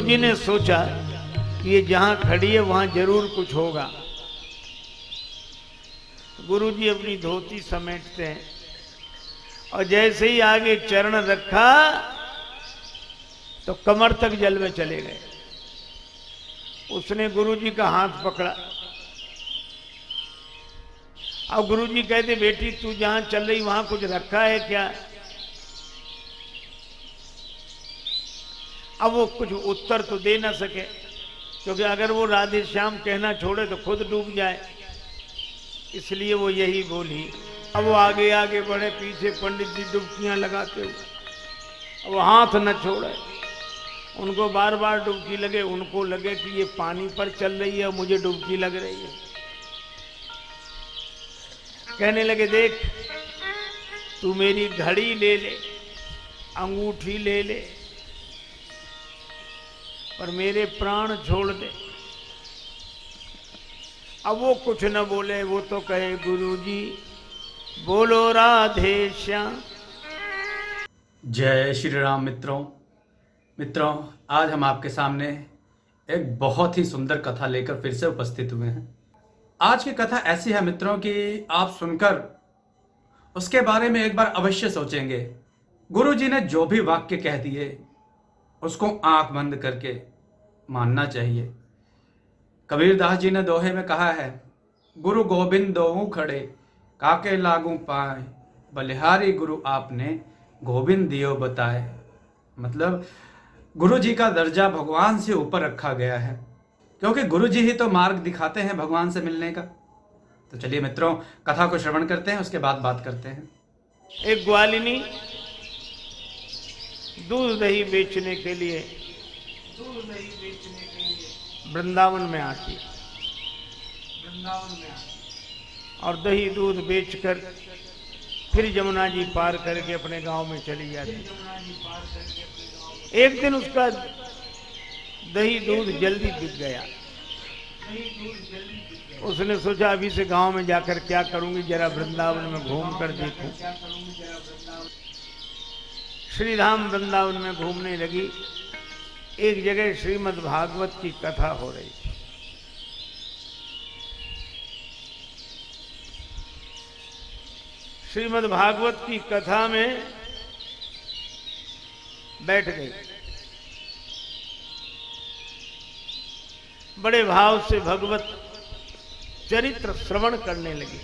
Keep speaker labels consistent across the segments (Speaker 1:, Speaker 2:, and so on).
Speaker 1: गुरुजी ने सोचा कि ये जहां खड़ी है वहां जरूर कुछ होगा। गुरुजी अपनी धोती समेटते हैं और जैसे ही आगे चरण रखा तो कमर तक जल में चले गए। उसने गुरुजी का हाथ पकड़ा। अब गुरुजी कहते, बेटी तू जहां चल रही वहां कुछ रखा है क्या? अब वो कुछ उत्तर तो दे ना सके, क्योंकि अगर वो राधे श्याम कहना छोड़े तो खुद डूब जाए, इसलिए वो यही बोली। अब वो आगे आगे बढ़े, पीछे पंडित जी डुबकियां लगाते हुए, अब वो हाथ न छोड़े। उनको बार बार डुबकी लगे, उनको लगे कि ये पानी पर चल रही है, मुझे डुबकी लग रही है। कहने लगे, देख तू मेरी घड़ी ले ले, अंगूठी ले ले, पर मेरे प्राण छोड़ दे। अब वो कुछ न बोले, वो तो कहे, गुरुजी बोलो राधे श्याम।
Speaker 2: जय श्री राम। मित्रों आज हम आपके सामने एक बहुत ही सुंदर कथा लेकर फिर से उपस्थित हुए हैं। आज की कथा ऐसी है मित्रों कि आप सुनकर उसके बारे में एक बार अवश्य सोचेंगे। गुरुजी ने जो भी वाक्य कह दिए उसको आंख बंद करके मानना चाहिए। कबीरदास जी ने दोहे में कहा है, गुरु गोबिंद दोहू खड़े काके लागू पाए, बलिहारी गुरु आपने गोविंद दियो बताए। मतलब गुरु जी का दर्जा भगवान से ऊपर रखा गया है, क्योंकि गुरु जी ही तो मार्ग दिखाते हैं भगवान से मिलने का। तो चलिए मित्रों कथा को श्रवण करते हैं, उसके बाद बात करते हैं।
Speaker 1: एक ग्वालिनी दूध दही बेचने के लिए वृंदावन में आती और दही दूध बेचकर फिर जमुना जी पार करके अपने गांव में चली जाती। एक दिन उसका दही दूध जल्दी बिक गया। उसने सोचा अभी से गांव में जाकर क्या करूंगी, जरा वृंदावन में घूम कर देखूं। श्रीधाम वृंदावन में घूमने लगी। एक जगह श्रीमद् भागवत की कथा हो रही थी। श्रीमद् भागवत की कथा में बैठ गई। बड़े भाव से भगवत चरित्र श्रवण करने लगी।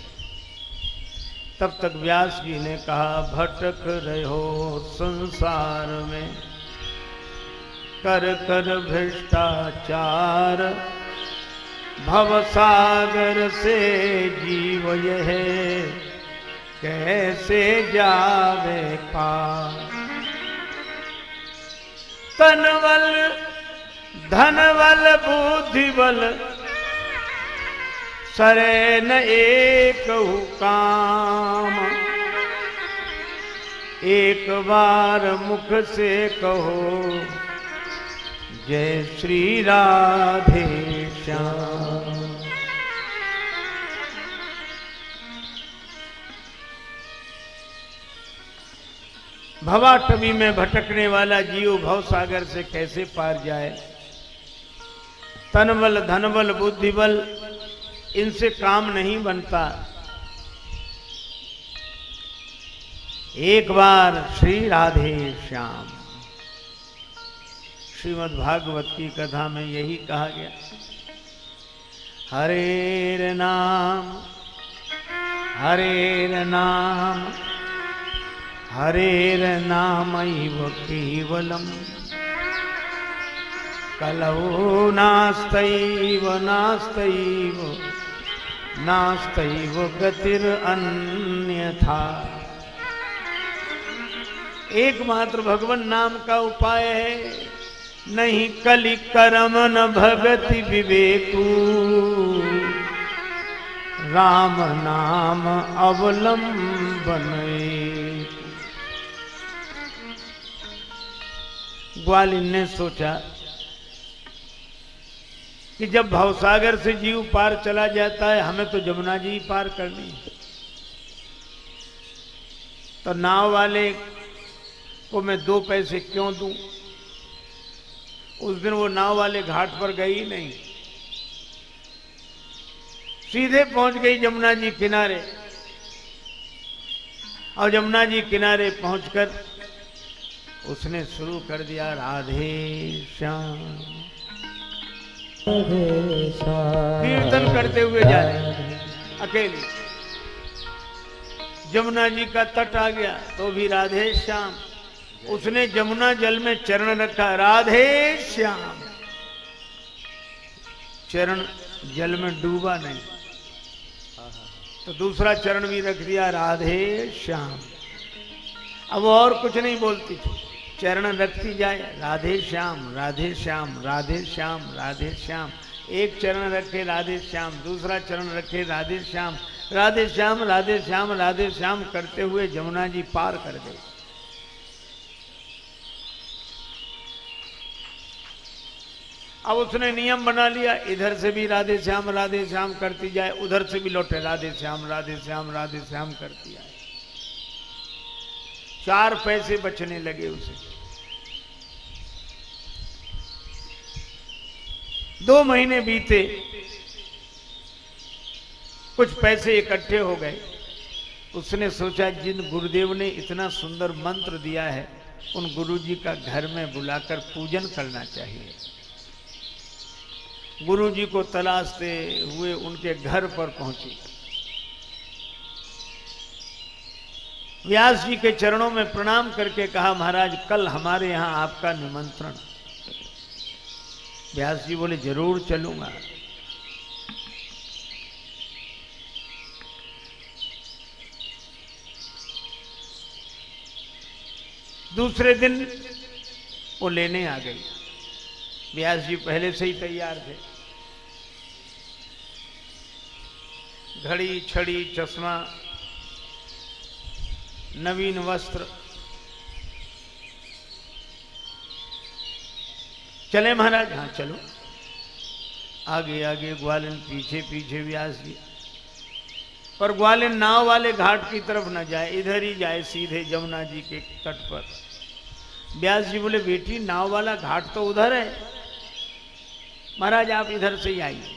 Speaker 1: तब तक व्यास जी ने कहा, भटक रहे हो संसार में, कर कर भ्रष्टाचार, भवसागर से जीव यह कैसे जावे पार। तनवल धनवल बुद्धिबल, सरे न एक काम। एक बार मुख से कहो, जय श्री राधे श्याम। भवाटवी में भटकने वाला जीव भवसागर से कैसे पार जाए। तनबल धनबल बुद्धिबल इनसे काम नहीं बनता। एक बार श्री राधे श्याम। श्रीमद् भागवत की कथा में यही कहा गया, हरेर नाम हरेर नाम हरेर नामैव केवलम, कलौ नास्तैव नास्तैव नास्तैव गतिर अन्यथा। एकमात्र भगवान नाम का उपाय है, नहीं कलि करम न भगति विवेकू, राम नाम अवलंबन। ग्वालिन ने सोचा कि जब भवसागर से जीव पार चला जाता है, हमें तो जमुना जी पार करनी है, तो नाव वाले को मैं 2 पैसे क्यों दूं। उस दिन वो नाव वाले घाट पर गई नहीं, सीधे पहुंच गई जमुना जी किनारे। और जमुना जी किनारे पहुंचकर उसने शुरू कर दिया राधे श्याम, कीर्तन करते हुए जा रही अकेली। जमुना जी का तट आ गया तो भी राधे श्याम। उसने जमुना जल में चरण रखा, राधे श्याम, चरण जल में डूबा नहीं। तो दूसरा चरण भी रख दिया, राधे श्याम। अब और कुछ नहीं बोलती थी, चरण रखती जाए, राधे श्याम राधे श्याम राधे श्याम राधे श्याम। एक चरण रखे राधे श्याम, दूसरा चरण रखे राधे श्याम, राधे श्याम राधे श्याम राधे श्याम करते हुए जमुना जी पार कर गए। अब उसने नियम बना लिया, इधर से भी राधे श्याम करती जाए, उधर से भी लौटे राधे श्याम राधे श्याम करती जाए। 4 पैसे बचने लगे उसे। 2 महीने बीते, कुछ पैसे इकट्ठे हो गए। उसने सोचा जिन गुरुदेव ने इतना सुंदर मंत्र दिया है उन गुरुजी का घर में बुलाकर पूजन करना चाहिए। गुरुजी को तलाशते हुए उनके घर पर पहुंची। व्यास जी के चरणों में प्रणाम करके कहा, महाराज कल हमारे यहां आपका निमंत्रण। व्यास जी बोले, जरूर चलूंगा। दूसरे दिन वो लेने आ गई। व्यास जी पहले से ही तैयार थे, घड़ी छड़ी चश्मा नवीन वस्त्र। चले महाराज? हाँ चलो। आगे आगे ग्वालिन, पीछे पीछे व्यास जी। पर ग्वालिन नाव वाले घाट की तरफ न जाए, इधर ही जाए सीधे जमुना जी के तट पर। व्यास जी बोले, बेटी नाव वाला घाट तो उधर है, महाराज आप इधर से ही आइए।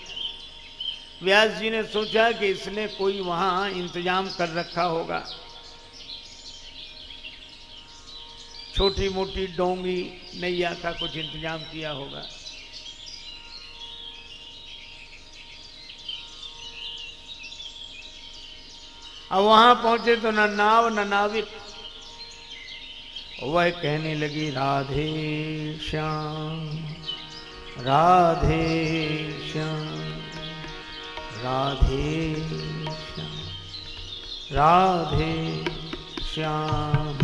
Speaker 1: व्यास जी ने सोचा कि इसने कोई वहां इंतजाम कर रखा होगा, छोटी मोटी डोंगी नैया का कुछ इंतजाम किया होगा। अब वहां पहुंचे तो न नाव न नाविक। वह कहने लगी, राधे श्याम राधे श्याम राधे श्याम राधे श्याम।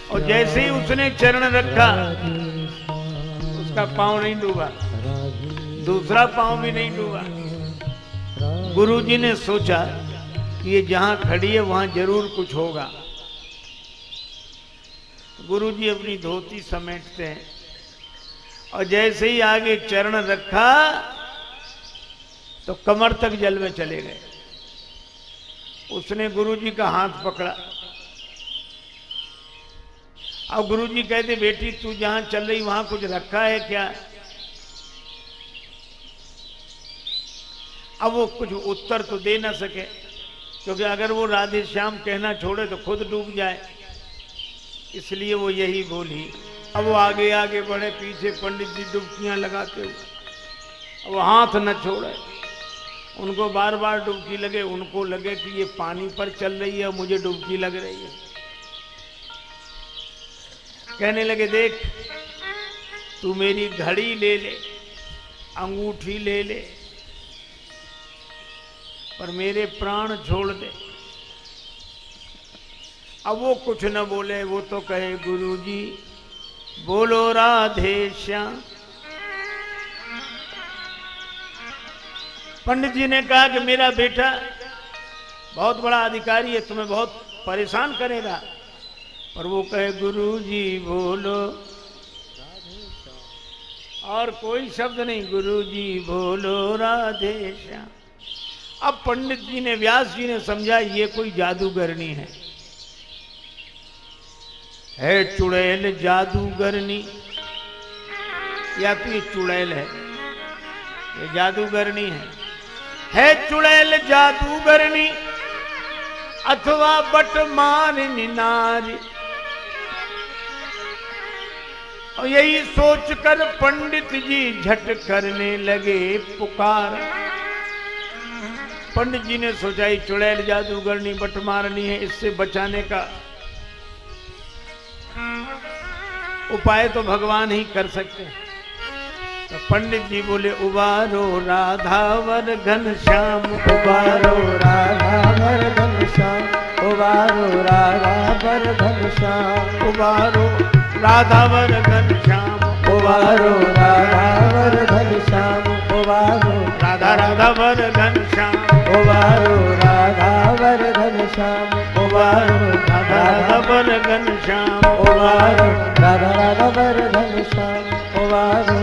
Speaker 1: और जैसे ही उसने चरण रखा उसका पांव नहीं डूबा, दूसरा पांव भी नहीं डूबा। गुरुजी ने सोचा कि ये जहां खड़ी है वहां जरूर कुछ होगा। गुरुजी अपनी धोती समेटते हैं और जैसे ही आगे चरण रखा तो कमर तक जल में चले गए। उसने गुरुजी का हाथ पकड़ा। अब गुरुजी कहते, बेटी तू जहां चल रही वहां कुछ रखा है क्या? अब वो कुछ उत्तर तो दे ना सके, क्योंकि अगर वो राधे श्याम कहना छोड़े तो खुद डूब जाए, इसलिए वो यही बोली। अब वो आगे आगे बढ़े, पीछे पंडित जी डुबकियां लगाते हुए। अब वो हाथ न छोड़े, उनको बार बार डुबकी लगे, उनको लगे कि ये पानी पर चल रही है, मुझे डुबकी लग रही है। कहने लगे, देख तू मेरी घड़ी ले ले, अंगूठी ले ले, पर मेरे प्राण छोड़ दे। अब वो कुछ न बोले, वो तो कहे, गुरुजी बोलो राधे श्याम। पंडित जी ने कहा कि मेरा बेटा बहुत बड़ा अधिकारी है, तुम्हें बहुत परेशान करेगा। और वो कहे, गुरुजी बोलो, और कोई शब्द नहीं, गुरुजी बोलो राधे श्याम। अब पंडित जी ने, व्यास जी ने समझा ये कोई जादूगरनी है, है चुड़ैल जादूगरनी, या तो ये चुड़ैल है, ये जादूगरनी है चुड़ैल जादूगरनी अथवा बटमारनी नारी। और यही सोचकर पंडित जी झट करने लगे पुकार। पंडित जी ने सोचा ये चुड़ैल जादूगरनी बटमारनी है, इससे बचाने का उपाय तो भगवान ही कर सकते हैं। तो पंडित जी बोले उबारो राधावर घनश्याम,
Speaker 3: उबारो राधावर घनश्याम, उबारो राधावर घनश्याम,
Speaker 1: उबारो राधावर घनश्याम,
Speaker 3: उबारो राधावर घनश्याम, उबारो
Speaker 1: राधा राधावर घनश्याम,
Speaker 3: उबारो राधावर घनश्याम, उबारो
Speaker 1: राधा राधावर घनश्याम,
Speaker 3: उबारो राधा राधावर घनश्याम, उबारो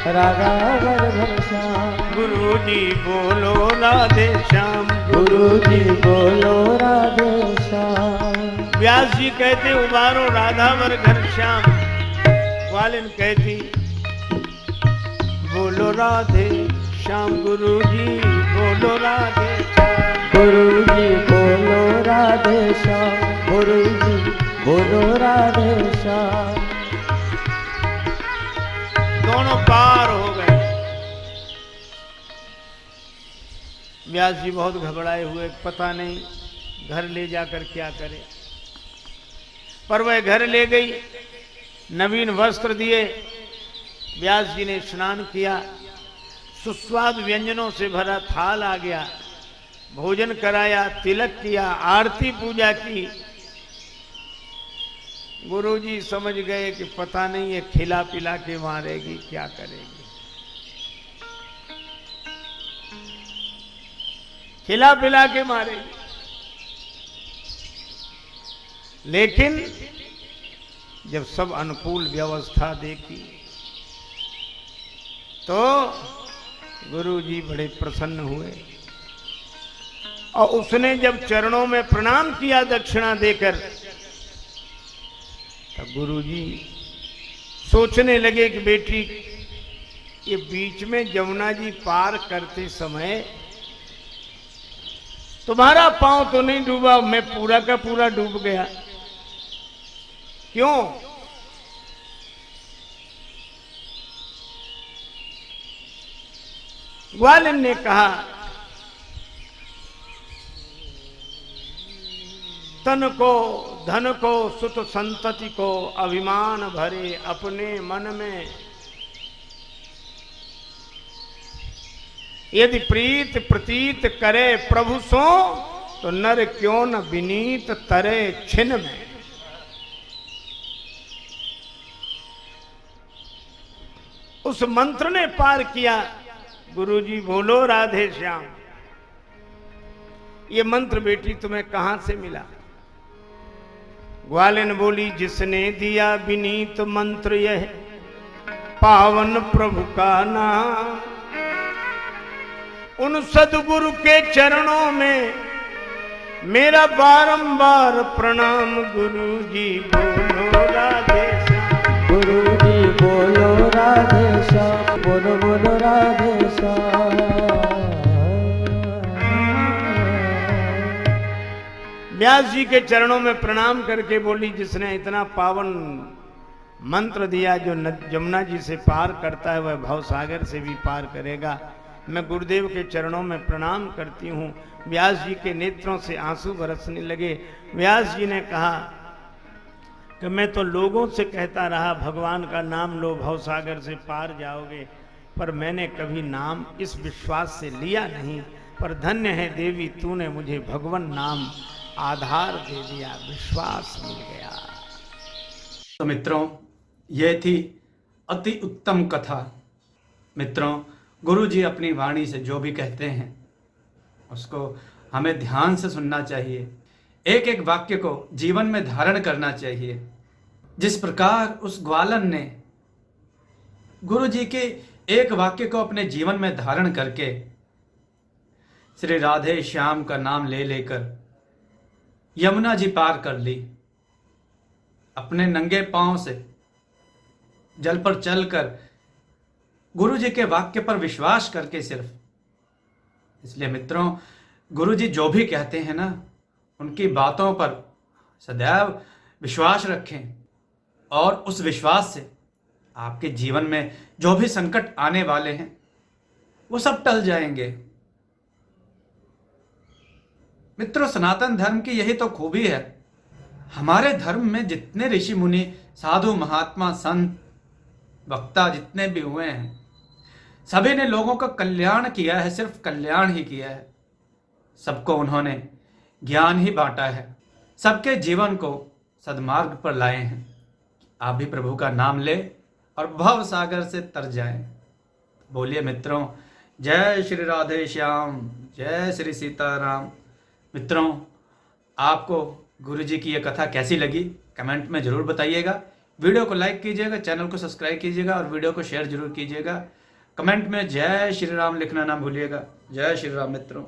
Speaker 3: राधावर घनश्याम।
Speaker 1: गुरु जी बोलो राधे श्याम,
Speaker 3: गुरु जी बोलो राधे श्याम।
Speaker 1: व्यास जी कहते उबारो राधावर घनश्याम, ग्वालिन कहती बोलो राधे श्याम। गुरु जी बोलो राधे श्याम,
Speaker 3: गुरु जी बोलो राधे श्याम, गुरु जी बोलो राधे श्याम।
Speaker 1: दोनों पार हो गए। व्यास जी बहुत घबराए हुए, पता नहीं घर ले जाकर क्या करे। पर वह घर ले गई, नवीन वस्त्र दिए, व्यास जी ने स्नान किया, सुस्वाद व्यंजनों से भरा थाल आ गया, भोजन कराया, तिलक किया, आरती पूजा की। गुरुजी समझ गए कि पता नहीं ये खिला पिला के मारेगी, क्या करेगी। खिला पिला के मारेगी। लेकिन जब सब अनुकूल व्यवस्था देखी तो गुरुजी बड़े प्रसन्न हुए। और उसने जब चरणों में प्रणाम किया दक्षिणा देकर, तब गुरुजी सोचने लगे कि बेटी, ये बीच में जमुना जी पार करते समय तुम्हारा पांव तो नहीं डूबा, मैं पूरा का पूरा डूब गया। क्यों? ग्वालिन ने कहा, तन को, धन को, सुत संतति को अभिमान भरे अपने मन में, यदि प्रीत प्रतीत करे प्रभु सो, तो नर क्यों न विनीत तरे छिन में। उस मंत्र ने पार किया। गुरुजी बोलो राधे श्याम। ये मंत्र बेटी तुम्हें कहां से मिला? ग्वालिन बोली, जिसने दिया विनीत मंत्र यह पावन प्रभु का नाम, उन सदगुरु के चरणों में मेरा बारंबार प्रणाम। गुरु जी बोलो राधे श्याम,
Speaker 3: गुरु जी बोलो राधे श्याम, बोलो बोलो राधे श्याम।
Speaker 1: व्यास जी के चरणों में प्रणाम करके बोली, जिसने इतना पावन मंत्र दिया, जो जमुना जी से पार करता है वह भवसागर से भी पार करेगा। मैं गुरुदेव के चरणों में प्रणाम करती हूँ। व्यास जी के नेत्रों से आंसू बरसने लगे। व्यास जी ने कहा कि मैं तो लोगों से कहता रहा भगवान का नाम लो, भवसागर से पार जाओगे, पर मैंने कभी नाम इस विश्वास से लिया नहीं। पर धन्य है देवी, तूने मुझे भगवान नाम आधार दे दिया, विश्वास मिल गया।
Speaker 2: तो मित्रों, यह थी अति उत्तम कथा। मित्रों, गुरु जी अपनी वाणी से जो भी कहते हैं उसको हमें ध्यान से सुनना चाहिए, एक एक वाक्य को जीवन में धारण करना चाहिए। जिस प्रकार उस ग्वालन ने गुरु जी के एक वाक्य को अपने जीवन में धारण करके श्री राधे श्याम का नाम ले लेकर यमुना जी पार कर ली, अपने नंगे पांव से जल पर चलकर गुरु जी के वाक्य पर विश्वास करके सिर्फ। इसलिए मित्रों, गुरु जी जो भी कहते हैं ना, उनकी बातों पर सदैव विश्वास रखें और उस विश्वास से आपके जीवन में जो भी संकट आने वाले हैं वो सब टल जाएंगे। मित्रों, सनातन धर्म की यही तो खूबी है। हमारे धर्म में जितने ऋषि मुनि, साधु, महात्मा, संत, वक्ता जितने भी हुए हैं, सभी ने लोगों का कल्याण किया है, सिर्फ कल्याण ही किया है। सबको उन्होंने ज्ञान ही बांटा है, सबके जीवन को सद्मार्ग पर लाए हैं। आप भी प्रभु का नाम ले और भव सागर से तर जाएं। बोलिए मित्रों, जय श्री राधे श्याम, जय श्री सीताराम। मित्रों, आपको गुरु जी की यह कथा कैसी लगी कमेंट में जरूर बताइएगा। वीडियो को लाइक कीजिएगा, चैनल को सब्सक्राइब कीजिएगा और वीडियो को शेयर जरूर कीजिएगा। कमेंट में जय श्री राम लिखना ना भूलिएगा। जय श्री राम मित्रों।